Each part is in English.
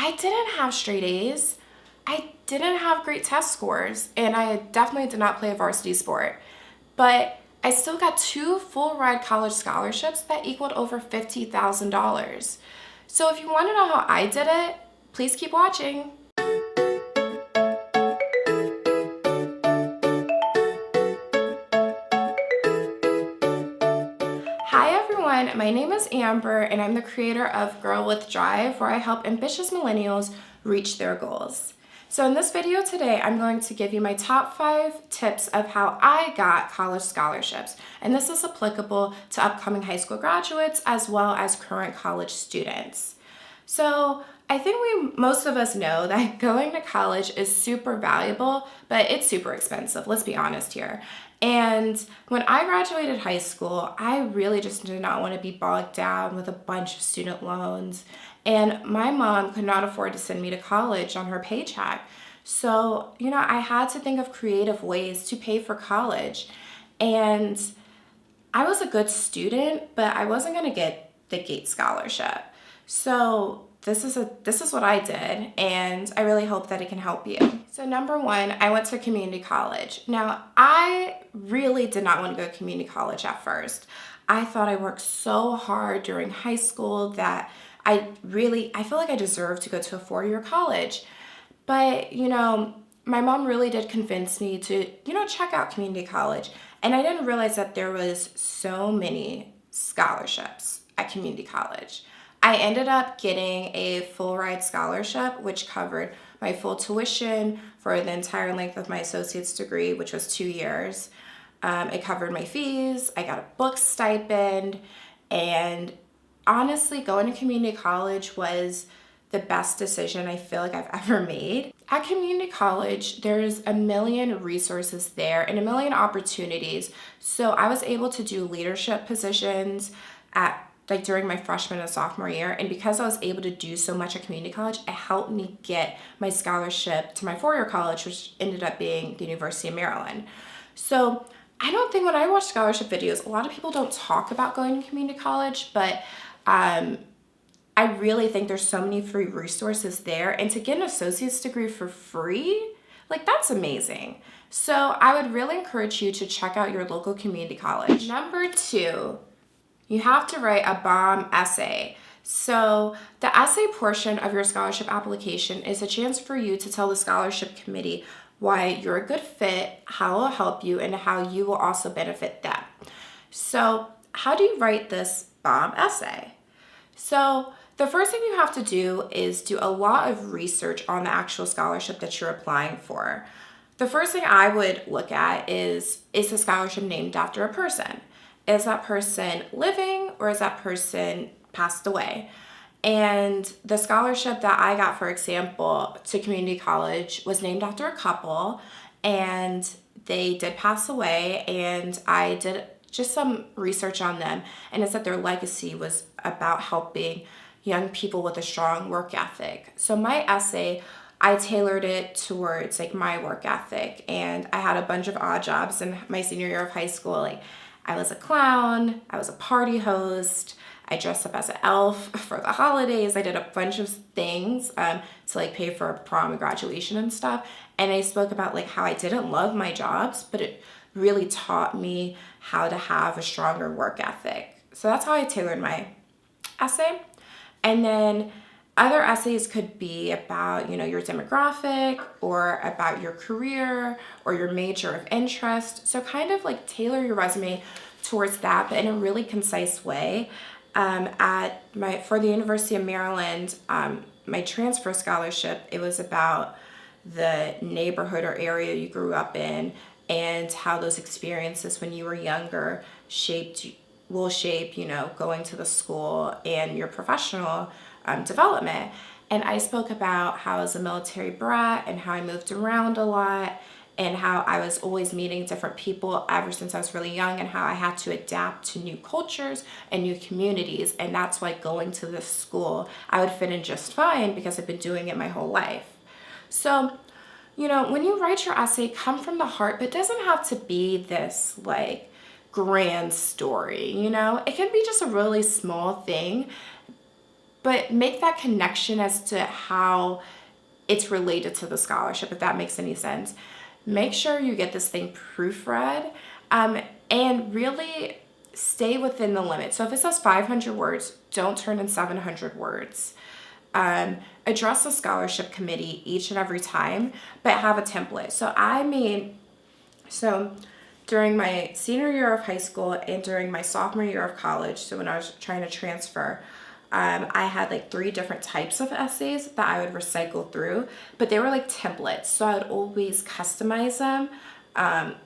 I didn't have straight A's. I didn't have great test scores, and I definitely did not play a varsity sport. But I still got 2 full-ride college scholarships that equaled over $50,000. So if you want to know how I did it, please keep watching. Hi everyone, my name is Amber and I'm the creator of Girl with Drive, where I help ambitious millennials reach their goals. So in this video today, I'm going to give you my top 5 tips of how I got college scholarships. And this is applicable to upcoming high school graduates as well as current college students. So I think most of us know that going to college is super valuable, but it's super expensive, let's be honest here. And when I graduated high school, I really just did not want to be bogged down with a bunch of student loans. And my mom could not afford to send me to college on her paycheck. So, I had to think of creative ways to pay for college. And I was a good student, but I wasn't going to get the Gates scholarship. So this is what I did, and I really hope that it can help you. So number 1, I went to community college. Now, I really did not want to go to community college at first. I thought I worked so hard during high school that I feel like I deserved to go to a 4-year college. But, my mom really did convince me to, check out community college. And I didn't realize that there was so many scholarships at community college. I ended up getting a full ride scholarship, which covered my full tuition for the entire length of my associate's degree, which was 2 years. It covered my fees, I got a book stipend, and honestly, going to community college was the best decision I feel like I've ever made. At community college, there's a million resources there and a million opportunities. So I was able to do leadership positions during my freshman and sophomore year. And because I was able to do so much at community college, it helped me get my scholarship to my 4-year college, which ended up being the University of Maryland. So I don't think when I watch scholarship videos, a lot of people don't talk about going to community college, but I really think there's so many free resources there. And to get an associate's degree for free, that's amazing. So I would really encourage you to check out your local community college. Number 2, you have to write a bomb essay. So the essay portion of your scholarship application is a chance for you to tell the scholarship committee why you're a good fit, how it will help you, and how you will also benefit them. So how do you write this bomb essay? So the first thing you have to do is do a lot of research on the actual scholarship that you're applying for. The first thing I would look at is the scholarship named after a person? Is that person living or is that person passed away? And the scholarship that I got, for example, to community college was named after a couple, and they did pass away, and I did just some research on them, and it said their legacy was about helping young people with a strong work ethic. So my essay, I tailored it towards my work ethic, and I had a bunch of odd jobs in my senior year of high school. I was a clown, I was a party host, I dressed up as an elf for the holidays, I did a bunch of things to pay for prom and graduation and stuff. And I spoke about how I didn't love my jobs, but it really taught me how to have a stronger work ethic. So that's how I tailored my essay. And then other essays could be about, your demographic or about your career or your major of interest. So kind of tailor your resume towards that, but in a really concise way. For the University of Maryland, my transfer scholarship, it was about the neighborhood or area you grew up in and how those experiences when you were younger will shape, going to the school and your professional development. And I spoke about how I was a military brat and how I moved around a lot and how I was always meeting different people ever since I was really young and how I had to adapt to new cultures and new communities. And that's why going to this school, I would fit in just fine because I've been doing it my whole life. So, when you write your essay, come from the heart, but it doesn't have to be this grand story, It can be just a really small thing. but make that connection as to how it's related to the scholarship, if that makes any sense. Make sure you get this thing proofread, and really stay within the limit. So if it says 500 words, don't turn in 700 words. Address the scholarship committee each and every time, but have a template. So during my senior year of high school and during my sophomore year of college, so when I was trying to transfer, I had like 3 different types of essays that I would recycle through, but they were like templates. So I would always customize them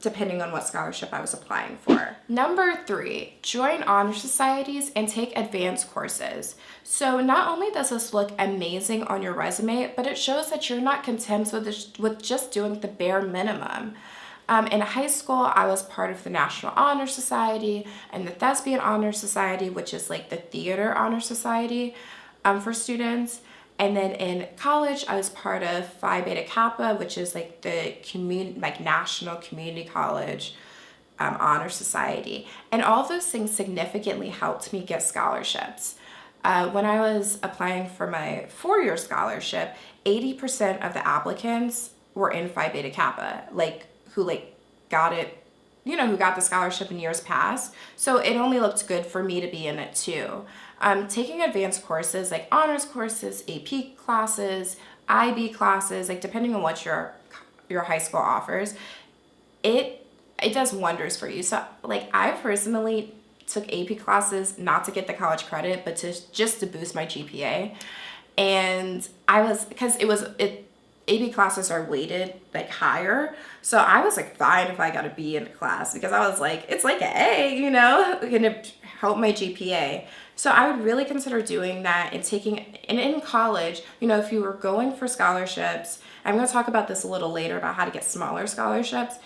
depending on what scholarship I was applying for. Number 3, join honor societies and take advanced courses. So not only does this look amazing on your resume, but it shows that you're not content with just doing the bare minimum. In high school, I was part of the National Honor Society and the Thespian Honor Society, which is like the theater honor society for students. And then in college, I was part of Phi Beta Kappa, which is like the National Community College Honor Society. And all of those things significantly helped me get scholarships. When I was applying for my 4-year scholarship, 80% of the applicants were in Phi Beta Kappa, who got it, who got the scholarship in years past. So it only looked good for me to be in it too. Taking advanced courses like honors courses, AP classes, IB classes, like depending on what your high school offers, it does wonders for you. So like I personally took AP classes not to get the college credit, but just to boost my GPA. And because AP classes are weighted like higher. So I was like fine if I got a B in a class because I was like, it's like an A, gonna help my GPA. So I would really consider doing that and in college, if you were going for scholarships, I'm gonna talk about this a little later about how to get smaller scholarships,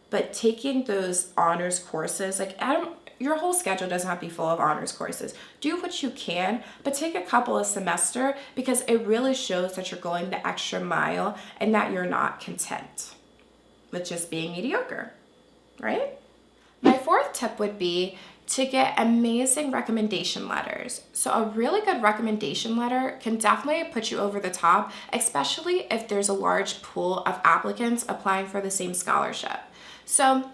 but taking those honors courses, your whole schedule doesn't have to be full of honors courses. Do what you can, but take a couple a semester because it really shows that you're going the extra mile and that you're not content with just being mediocre, right? My 4th tip would be to get amazing recommendation letters. So a really good recommendation letter can definitely put you over the top, especially if there's a large pool of applicants applying for the same scholarship. So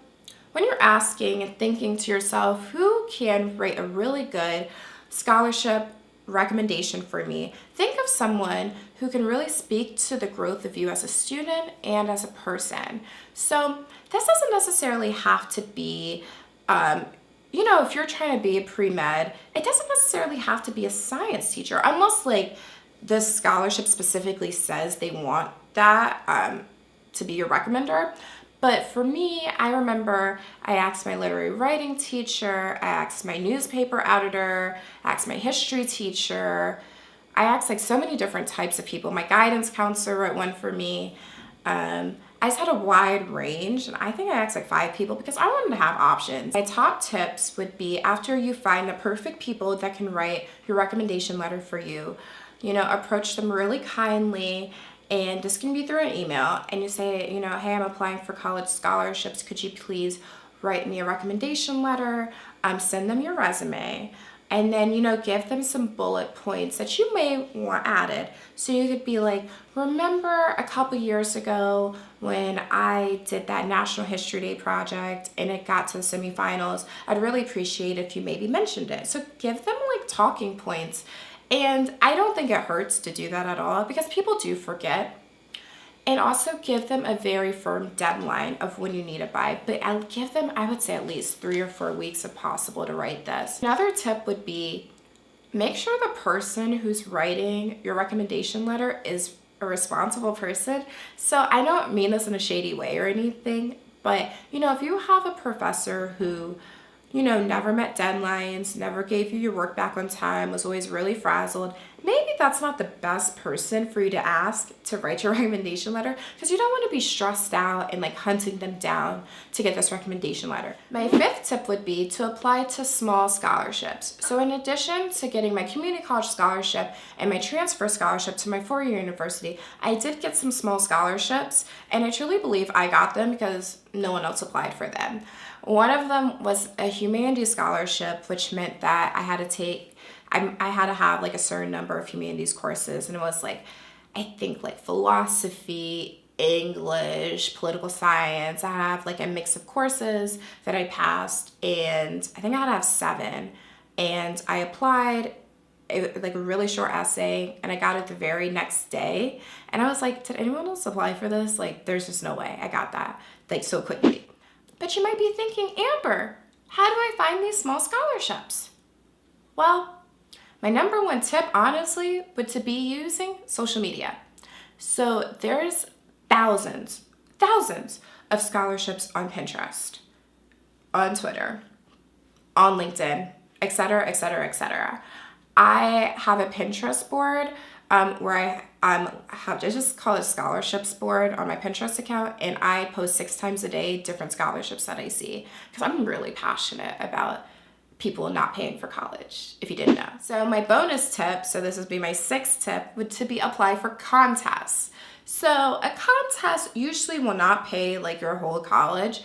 when you're asking and thinking to yourself, who can write a really good scholarship recommendation for me, think of someone who can really speak to the growth of you as a student and as a person. So this doesn't necessarily have to be, if you're trying to be a pre-med, it doesn't necessarily have to be a science teacher, unless like the scholarship specifically says they want that to be your recommender. But for me, I remember I asked my literary writing teacher, I asked my newspaper editor, I asked my history teacher, I asked like so many different types of people. My guidance counselor wrote one for me. I just had a wide range, and I think I asked like 5 people because I wanted to have options. My top tips would be after you find the perfect people that can write your recommendation letter for you, approach them really kindly. And this can be through an email, and you say, hey, I'm applying for college scholarships. Could you please write me a recommendation letter? Send them your resume. And then, give them some bullet points that you may want added. So you could be like, remember a couple years ago when I did that National History Day project and it got to the semifinals? I'd really appreciate if you maybe mentioned it. So give them like talking points. And I don't think it hurts to do that at all because people do forget. And also give them a very firm deadline of when you need it by. But I'll give them, I would say, at least 3 or 4 weeks if possible to write this. Another tip would be make sure the person who's writing your recommendation letter is a responsible person. So I don't mean this in a shady way or anything, but if you have a professor who never met deadlines, never gave you your work back on time, was always really frazzled, maybe that's not the best person for you to ask to write your recommendation letter because you don't want to be stressed out and like hunting them down to get this recommendation letter. My 5th tip would be to apply to small scholarships. So in addition to getting my community college scholarship and my transfer scholarship to my 4-year university, I did get some small scholarships, and I truly believe I got them because no one else applied for them. One of them was a humanities scholarship, which meant that I I had to have like a certain number of humanities courses, and it was like, I think like philosophy, English, political science. I have like a mix of courses that I passed, and I think I had to have 7. And I applied like a really short essay, and I got it the very next day. And I was like, did anyone else apply for this? Like, there's just no way I got that like so quickly. But you might be thinking, Amber, how do I find these small scholarships? Well, my number one tip, honestly, would to be using social media. So there's thousands of scholarships on Pinterest, on Twitter, on LinkedIn, etc., etc., etc. I have a Pinterest board where I just call it scholarships board on my Pinterest account, and I post 6 times a day different scholarships that I see, because I'm really passionate about people not paying for college, if you didn't know. So my bonus tip, so this would be my 6th tip, would to be apply for contests. So a contest usually will not pay like your whole college,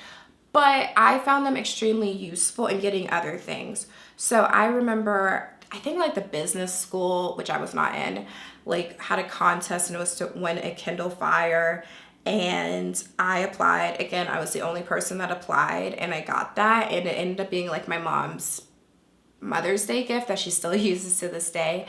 but I found them extremely useful in getting other things. So I remember, I think like the business school, which I was not in, like had a contest, and it was to win a Kindle Fire. And I applied. Again, I was the only person that applied, and I got that. And it ended up being like my mom's Mother's Day gift that she still uses to this day.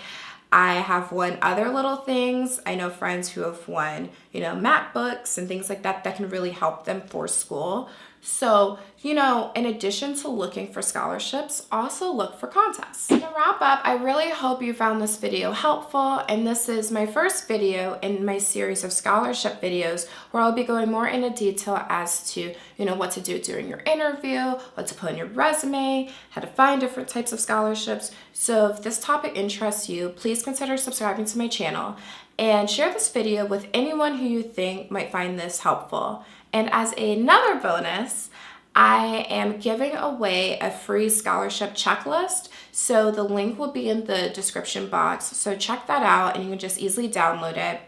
I have won other little things. I know friends who have won, map books and things like that that can really help them for school. So, in addition to looking for scholarships, also look for contests. To wrap up, I really hope you found this video helpful, and this is my first video in my series of scholarship videos where I'll be going more into detail as to, what to do during your interview, what to put in your resume, how to find different types of scholarships. So if this topic interests you, please consider subscribing to my channel and share this video with anyone who you think might find this helpful. And as another bonus, I am giving away a free scholarship checklist. So the link will be in the description box. So check that out, and you can just easily download it.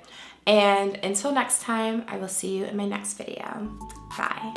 And until next time, I will see you in my next video. Bye.